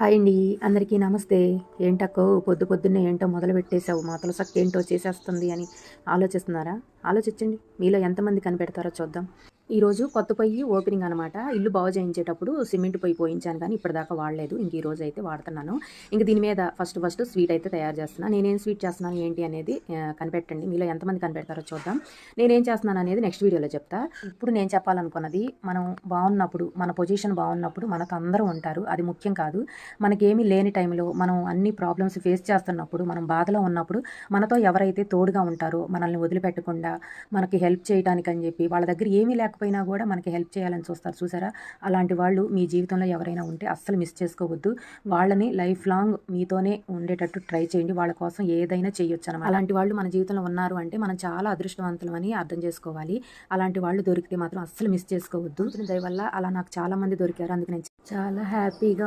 Hi అండి. అందరికీ నమస్తే. ఏంటక్కో పొద్దు పొద్దున్నే ఏంటో మొదలుపెట్టేసావు. మాతల సక్కేంటో చేసేస్తుంది అని ఆలోచిస్తున్నారా? ఆలోచించండి. మీలో ఎంతమంది కనిపెడతారో చూద్దాం. ఈరోజు కొత్త పొయ్యి ఓపెనింగ్ అనమాట. ఇల్లు బాగు చేయించేటప్పుడు సిమెంట్ పొయ్యి పోయించాను కానీ ఇప్పటిదాకా వాడలేదు. ఇంక ఈ రోజు అయితే వాడుతున్నాను. ఇంక దీని మీద ఫస్ట్ స్వీట్ అయితే తయారు చేస్తున్నా. నేనేం స్వీట్ చేస్తున్నాను ఏంటి అనేది కనిపెట్టండి. మీలో ఎంతమంది కనిపెడతారో చూద్దాం. నేనేం చేస్తున్నాను అనేది నెక్స్ట్ వీడియోలో చెప్తా. ఇప్పుడు నేను చెప్పాలనుకున్నది, మనం బాగున్నప్పుడు, మన పొజిషన్ బాగున్నప్పుడు మనకు అందరూ ఉంటారు. అది ముఖ్యం కాదు. మనకేమీ లేని టైంలో, మనం అన్ని ప్రాబ్లమ్స్ ఫేస్ చేస్తున్నప్పుడు, మనం బాధలో ఉన్నప్పుడు మనతో ఎవరైతే తోడుగా ఉంటారో, మనల్ని వదిలిపెట్టకుండా మనకి హెల్ప్ చేయడానికని చెప్పి, వాళ్ళ దగ్గర ఏమీ లేకపోయినా కూడా మనకి హెల్ప్ చేయాలని చూస్తారు చూసారా? అలాంటి వాళ్ళు మీ జీవితంలో ఎవరైనా ఉంటే అస్సలు మిస్ చేసుకోవద్దు. వాళ్ళని లైఫ్ లాంగ్ మీతోనే ఉండేటట్టు ట్రై చేయండి. వాళ్ళ కోసం ఏదైనా చేయొచ్చు అనమాట. అలాంటి వాళ్ళు మన జీవితంలో ఉన్నారు అంటే మనం చాలా అదృష్టవంతులమని అర్థం చేసుకోవాలి. అలాంటి వాళ్ళు దొరికితే మాత్రం అస్సలు మిస్ చేసుకోవద్దు. దయ వల్ల అలా నాకు చాలా మంది దొరికారు. అందుకు నేను చాలా హ్యాపీగా